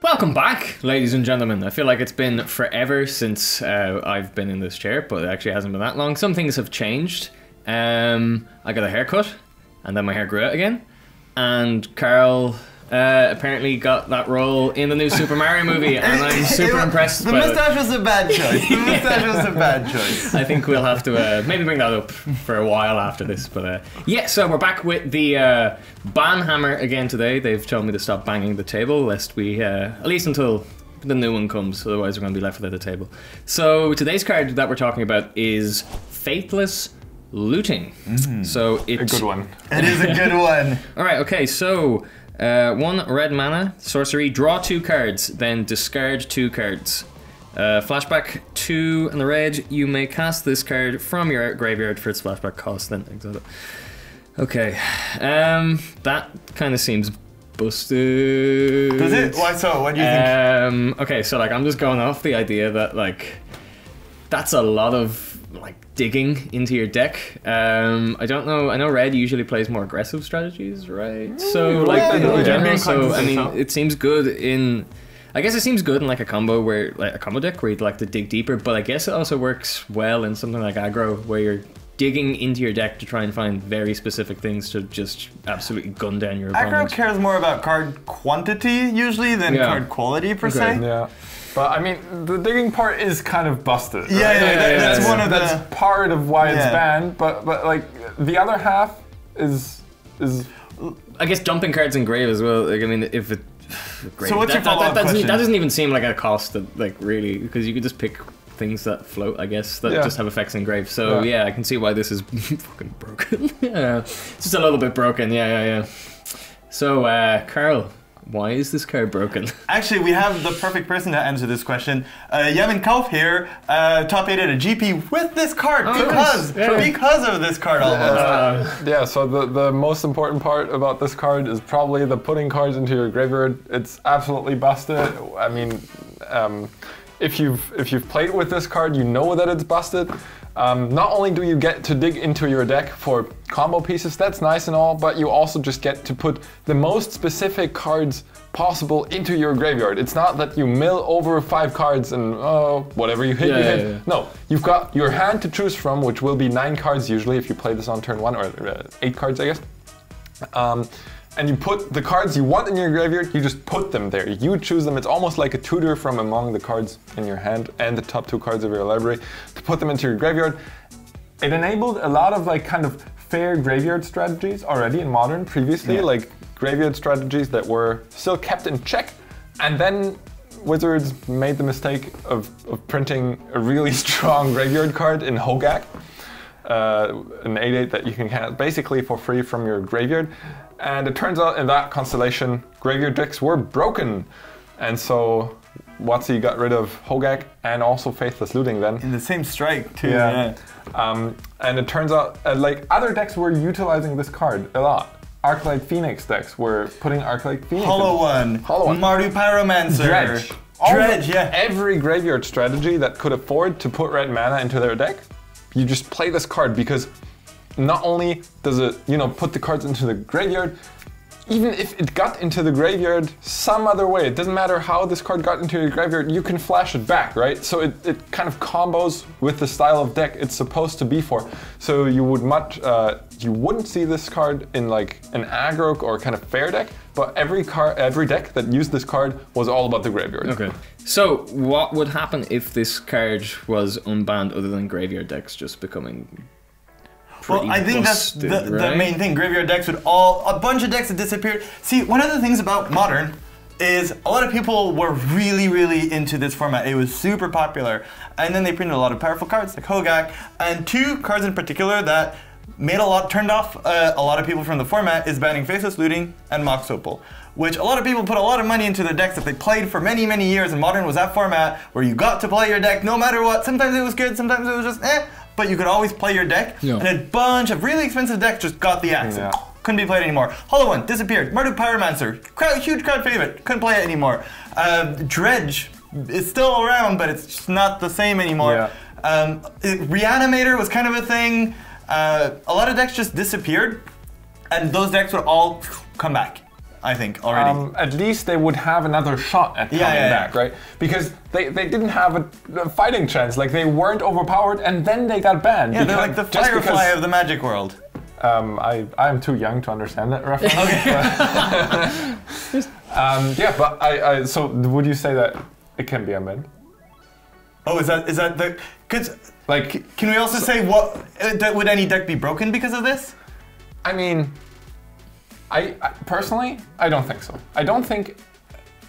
Welcome back, ladies and gentlemen. I feel like it's been forever since I've been in this chair, but it actually hasn't been that long. Some things have changed. I got a haircut, and then my hair grew out again. And Carl apparently got that role in the new Super Mario movie, and I'm super impressed. The moustache was a bad choice. The moustache was a bad choice. I think we'll have to maybe bring that up for a while after this. But yeah, so we're back with the ban hammer again today. They've told me to stop banging the table, lest we, at least until the new one comes, otherwise we're going to be left without a table. So today's card that we're talking about is Faithless Looting. So it's a good one. It is a good one. Alright, okay, so 1 red mana, sorcery, draw 2 cards, then discard 2 cards. Flashback 2 in the red, you may cast this card from your graveyard for its flashback cost, then exile it. Okay, that kind of seems busted. Does it? Why so? What do you think? Okay, so like I'm just going off the idea that like that's a lot of like digging into your deck. I don't know. I know red usually plays more aggressive strategies, right? So like in general, so I mean, it seems good in. I guess it seems good in like a combo where like a combo deck where you'd like to dig deeper, but I guess it also works well in something like aggro where you're digging into your deck to try and find very specific things to just absolutely gun down your opponent. Aggro cares more about card quantity usually than card quality per se. Yeah. But I mean, the digging part is kind of busted. Right? That's one of the. That's part of why it's banned. But like the other half is. I guess dumping cards in grave as well. Like I mean, if it. Grave, so what's your follow-up question? That doesn't even seem like a cost that like really, because you could just pick things that float, I guess, that just have effects in grave. So yeah, I can see why this is fucking broken. Yeah, it's just a little bit broken. Yeah. So Carl, why is this card broken? Actually, we have the perfect person to answer this question. Yamin Kauf here, top 8 at a GP with this card because of this card almost. Yeah, so the most important part about this card is probably the putting cards into your graveyard. It's absolutely busted. I mean, if you've played with this card, you know that it's busted. Not only do you get to dig into your deck for combo pieces, that's nice and all, but you also just get to put the most specific cards possible into your graveyard. It's not that you mill over 5 cards and whatever you hit, you hit. No, you've got your hand to choose from, which will be 9 cards usually if you play this on turn 1, or 8 cards, I guess. And you put the cards you want in your graveyard, you just put them there. You choose them. It's almost like a tutor from among the cards in your hand and the top 2 cards of your library to put them into your graveyard. It enabled a lot of like kind of fair graveyard strategies already in Modern previously, like graveyard strategies that were still kept in check. And then Wizards made the mistake of printing a really strong graveyard card in Hogak. An 8/8 that you can cast basically for free from your graveyard. And it turns out in that constellation, graveyard decks were broken. And so WotC got rid of Hogak and also Faithless Looting then. In the same strike too, and it turns out like other decks were utilizing this card a lot. Arclight Phoenix decks were putting Arclight Phoenix. Hollow One. Mardu Pyromancer. Dredge, Every graveyard strategy that could afford to put red mana into their deck, you just play this card because not only does it, put the cards into the graveyard, even if it got into the graveyard some other way, it doesn't matter how this card got into your graveyard, you can flash it back, right? So it kind of combos with the style of deck it's supposed to be for. So you wouldn't see this card in like an aggro or kind of fair deck, but every deck that used this card was all about the graveyard. Okay. So what would happen if this card was unbanned other than graveyard decks just becoming well, I think busted, that's the main thing. Graveyard decks would a bunch of decks that disappeared. See, one of the things about Modern is a lot of people were really, really into this format. It was super popular. And then they printed a lot of powerful cards like Hogak, and 2 cards in particular that turned off a lot of people from the format is banning Faithless Looting and Mox Opal, which a lot of people put a lot of money into their decks that they played for many, many years, and Modern was that format where you got to play your deck no matter what. Sometimes it was good, sometimes it was just but you could always play your deck, and a bunch of really expensive decks just got the axe. Couldn't be played anymore. Hollow One disappeared. Mardu Pyromancer, huge crowd favorite, couldn't play it anymore. Dredge is still around, but it's just not the same anymore. Reanimator was kind of a thing. A lot of decks just disappeared, and those decks would all come back. I think, already. At least they would have another shot at coming back, right? Because they didn't have a fighting chance. Like, they weren't overpowered, and then they got banned. Yeah, they're like the Firefly of the Magic world. I'm too young to understand that reference. Okay. Yeah, but so would you say that it can be unbanned? Oh, is that the... Cause, like, can we also say what... would any deck be broken because of this? I mean, I personally, I don't think so. I don't think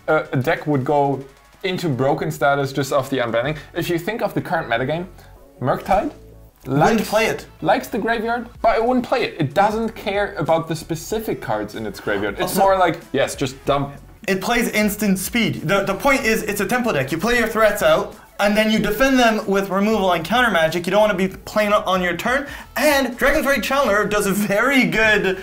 a deck would go into broken status just off the unbanning. If you think of the current metagame, Murktide likes the graveyard, but it wouldn't play it. It doesn't care about the specific cards in its graveyard. It's more like, yes, just dump. It plays instant speed. The point is, it's a tempo deck. You play your threats out, and then you defend them with removal and counter magic. You don't want to be playing on your turn. And Dragon's Rage Chandler does a very good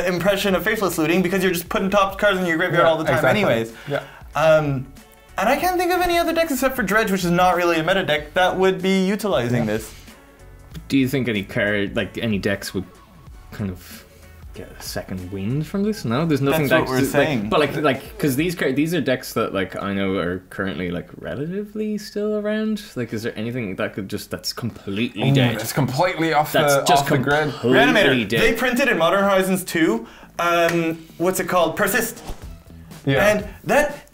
impression of Faithless Looting because you're just putting top cards in your graveyard all the time anyways. Yeah. And I can't think of any other decks except for Dredge, which is not really a meta deck, that would be utilizing this. Do you think any decks would kind of get a second wind from this? No, there's nothing. That's what we're saying. But because these are decks that I know are currently relatively still around. Like, is there anything that that's completely dead? It's completely off That's off the grid. Reanimator. Dead. They printed in Modern Horizons 2. What's it called? Persist. Yeah. And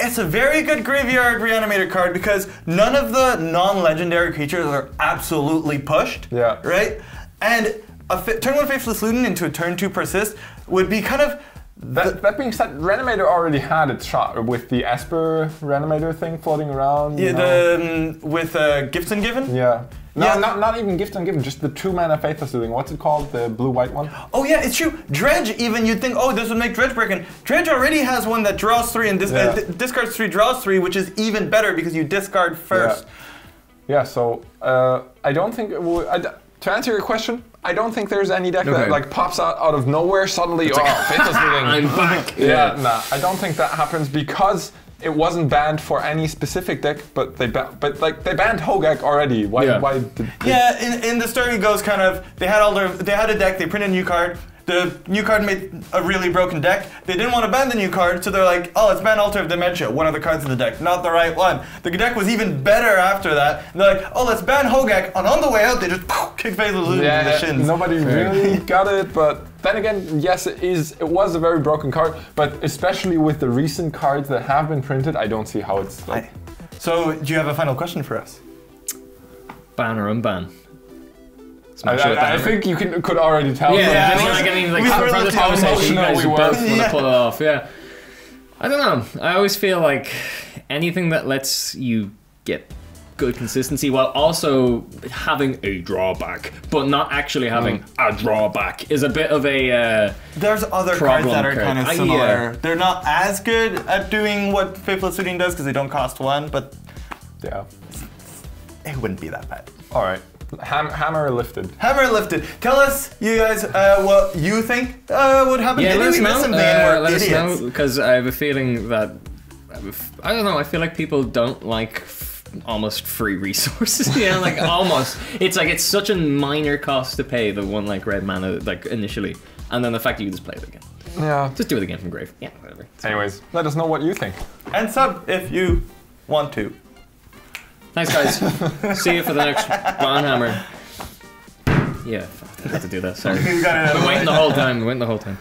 it's a very good graveyard reanimator card because none of the non-legendary creatures are absolutely pushed. Yeah. Right? And a turn 1 Faithless Looting into a turn 2 Persist would be kind of... That being said, Reanimator already had its shot with the Esper Reanimator thing floating around. Yeah, with Gifts and Given? Yeah. No, not even Gift and Given, just the 2-mana Faithless Looting. What's it called? The blue-white one? Oh yeah, it's true. Dredge, even you'd think, oh, this would make Dredge broken. Dredge already has one that draws 3 and discards 3, draws 3, which is even better because you discard first. Yeah, so I don't think it will... to answer your question, I don't think there's any deck that pops out of nowhere suddenly. Faithless Looting. I'm back. Yeah, nah, I don't think that happens because it wasn't banned for any specific deck, but they banned Hogak already. Why did Yeah, in the story goes kind of they had a deck, they printed a new card. The new card made a really broken deck. They didn't want to ban the new card, so they're like, oh, let's ban Altar of Dementia, one of the cards in the deck. Not the right one. The deck was even better after that. And they're like, oh, let's ban Hogak. And on the way out, they just kick Faithless Looting in the shins. Nobody really got it, but then again, yes, it was a very broken card, but especially with the recent cards that have been printed, I don't see how it's... So, do you have a final question for us? Ban or unban? I think you could already tell. Yeah, from the conversation, you guys both want to pull it off. Yeah, I don't know. I always feel like anything that lets you get good consistency while also having a drawback, but not actually having a drawback, is a bit of a. There's other cards that are kind of similar. They're not as good at doing what Faithless Looting does because they don't cost 1, but yeah, it wouldn't be that bad. All right. Hammer lifted. Hammer lifted. Tell us, you guys, what you think would happen. Yeah, let us know. Let us know, because I have a feeling that I don't know. I feel like people don't like almost free resources. Yeah, like almost. It's like it's such a minor cost to pay the one red mana initially, and then the fact that you just play it again. Yeah. Just do it again from grave. Yeah, whatever. Anyways, let us know what you think. And sub if you want to. Thanks, guys. See you for the next Bonhammer. Yeah, I have to do that. Sorry. I've been waiting the whole time.